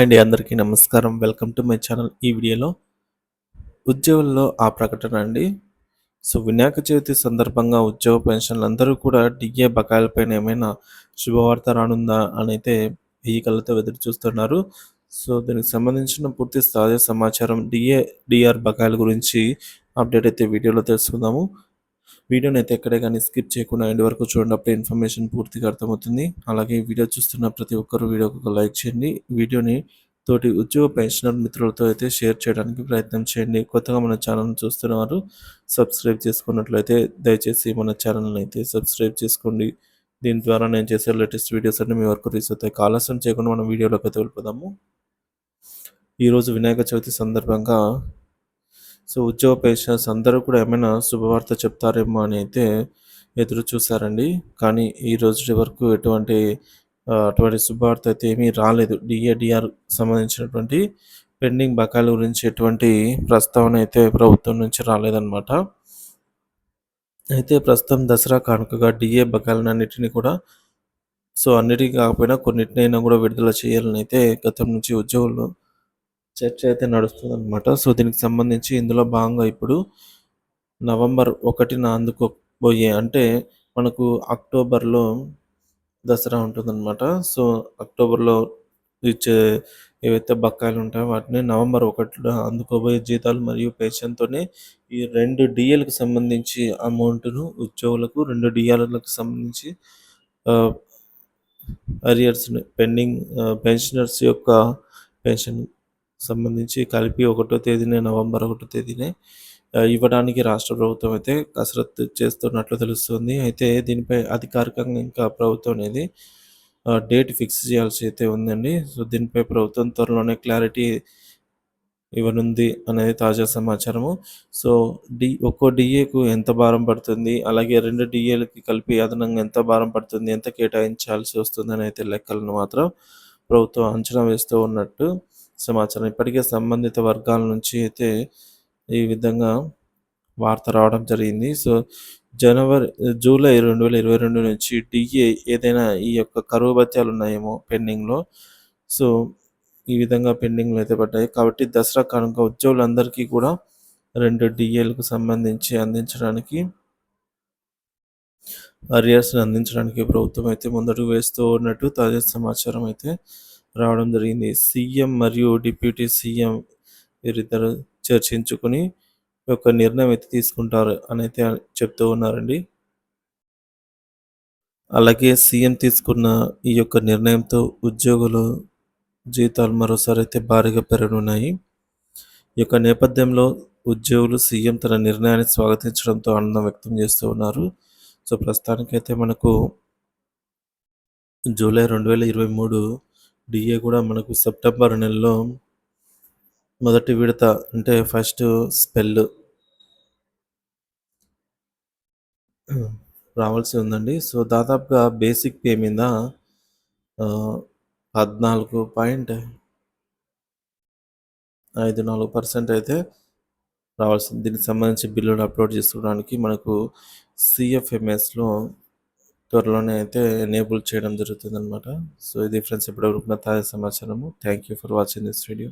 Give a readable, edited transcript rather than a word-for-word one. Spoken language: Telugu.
అండి అందరికీ నమస్కారం. Welcome to my channel. ఈ వీడియోలో ఉద్యోగుల్లో ఆ ప్రకటన అండి. వినాయక చవితి సందర్భంగా ఉద్యోగ పెన్షన్లు అందరూ కూడా డిఏ బకాయిలపైన ఏమైనా శుభవార్త రానుందా అని అయితే వెయ్యి కళ్ళతో ఎదురు చూస్తున్నారు. దీనికి సంబంధించిన పూర్తి తాజా సమాచారం డిఏ, డిఆర్ బకాయిల గురించి అప్డేట్ అయితే వీడియోలో తెలుసుకుందాము. వీడియోని అయితే ఎక్కడే కానీ స్కిప్ చేయకుండా ఎండ్ వరకు చూడండి. అప్పుడే ఇన్ఫర్మేషన్ పూర్తిగా అర్థమవుతుంది. అలాగే వీడియో చూస్తున్న ప్రతి ఒక్కరు వీడియోకి ఒక లైక్ చేయండి. వీడియోని తోటి ఉద్యోగ పెన్షనర్ మిత్రులతో అయితే షేర్ చేయడానికి ప్రయత్నం చేయండి. కొత్తగా మన ఛానల్ని చూస్తున్నవారు సబ్స్క్రైబ్ చేసుకున్నట్లయితే దయచేసి మన ఛానల్ని అయితే సబ్స్క్రైబ్ చేసుకోండి. దీని ద్వారా నేను చేసే లేటెస్ట్ వీడియోస్ అన్ని మీ వరకు రీచ్ అవుతాయి. ఆలస్యం చేయకుండా మనం వీడియోలోకి అయితే వెళ్ళిపోదాము. ఈరోజు వినాయక చవితి సందర్భంగా ఉద్యోగ పెన్షనర్స్ అందరూ కూడా ఏమైనా శుభవార్త చెప్తారేమో అని అయితే ఎదురు చూసారండి. కానీ ఈ రోజు వరకు అటువంటి శుభవార్త అయితే ఏమీ రాలేదు. డిఆర్ సంబంధించినటువంటి పెండింగ్ బకాయిల గురించి ఎటువంటి ప్రస్తావన అయితే ప్రభుత్వం నుంచి రాలేదన్నమాట. అయితే ప్రస్తుతం దసరా కానుకగా డిఏ బకాయిలన్నిటిని కూడా అన్నిటికీ కాకపోయినా కొన్నిటినైనా కూడా విడుదల చేయాలని అయితే గతం నుంచి ఉద్యోగులు చర్చ అయితే నడుస్తుందన్నమాట. దీనికి సంబంధించి ఇందులో భాగంగా ఇప్పుడు నవంబర్ 1న అందుకోబోయే అంటే మనకు అక్టోబర్‌లో దసరా ఉంటుందన్నమాట. అక్టోబర్‌లో ఇచ్చే ఏవైతే బకాయిలు ఉంటాయో వాటిని నవంబర్ 1న అందుకోబోయే జీతాలు మరియు పెన్షన్‌తోనే ఈ 2 డీఏలకు సంబంధించి అమౌంట్‌ను ఉద్యోగులకు 2 డీఆర్‌లకు సంబంధించి ఆహ్, అరియర్స్‌ని పెన్షనర్స్ యొక్క పెన్షన్ సంబంధించి కలిపి 1వ తేదీనే నవంబర్ 1వ తేదీనే ఇవ్వడానికి రాష్ట్ర ప్రభుత్వం అయితే కసరత్తు చేస్తున్నట్లు తెలుస్తుంది. అయితే దీనిపై అధికారికంగా ఇంకా ప్రభుత్వం అనేది డేట్ ఫిక్స్ చేయాల్సి అయితే ఉందండి. దీనిపై ప్రభుత్వం త్వరలోనే క్లారిటీ ఇవ్వనుంది అనేది తాజా సమాచారము. సో, ఒక్కో డీఏకు ఎంత భారం పడుతుంది, అలాగే 2 డీఏలకి కలిపి అదనంగా ఎంత భారం పడుతుంది, ఎంత కేటాయించాల్సి వస్తుందని అయితే లెక్కలను మాత్రం ప్రభుత్వం అంచనా వేస్తూ ఉన్నట్టు సమాచారం. ఇప్పటికే సంబంధిత వర్గాల నుంచి అయితే ఈ విధంగా వార్త రావడం జరిగింది. జూలై 2022 నుంచి డిఏ ఏదైనా ఈ యొక్క కరువు భత్యాలు ఉన్నాయేమో పెండింగ్‌లో. సో, ఈ విధంగా పెండింగ్‌లో అయితే పడ్డాయి. కాబట్టి దసరా కానుక ఉద్యోగులందరికీ కూడా 2 డీఏలకు సంబంధించి అరియర్స్‌ని అందించడానికి ప్రభుత్వం అయితే ముందడుగు వేస్తూ ఉన్నట్టు తాజా సమాచారం అయితే రావడం జరిగింది. సీఎం మరియు డిప్యూటీ సీఎం వీరిద్దరు చర్చించుకొని ఒక నిర్ణయం అయితే తీసుకుంటారు అని అయితే చెప్తూ ఉన్నారండి. అలాగే సీఎం తీసుకున్న ఈ యొక్క నిర్ణయంతో ఉద్యోగులు జీతాలు మరోసారి అయితే భారీగా పెరగనున్నాయి. ఈ యొక్క నేపథ్యంలో ఉద్యోగులు సీఎం తన నిర్ణయాన్ని స్వాగతించడంతో ఆనందం వ్యక్తం చేస్తూ ఉన్నారు. ప్రస్తుతానికైతే మనకు జూలై 2023 డిఏ కూడా మనకు సెప్టెంబర్ నెలలో మొదటి విడత అంటే ఫస్ట్ స్పెల్ రావాల్సి ఉందండి. దాదాపుగా బేసిక్ పే మీద 14.54% అయితే రావాల్సింది. దీనికి సంబంధించి బిల్లులు అప్లోడ్ చేసుకోవడానికి మనకు సిఎఫ్ఎంఎస్‌లో త్వరలోనే అయితే ఎనేబుల్ చేయడం జరుగుతుందనమాట. ఇది ఫ్రెండ్స్ ఇప్పటివరకు నా తాజా సమాచారము. Thank you for watching this video.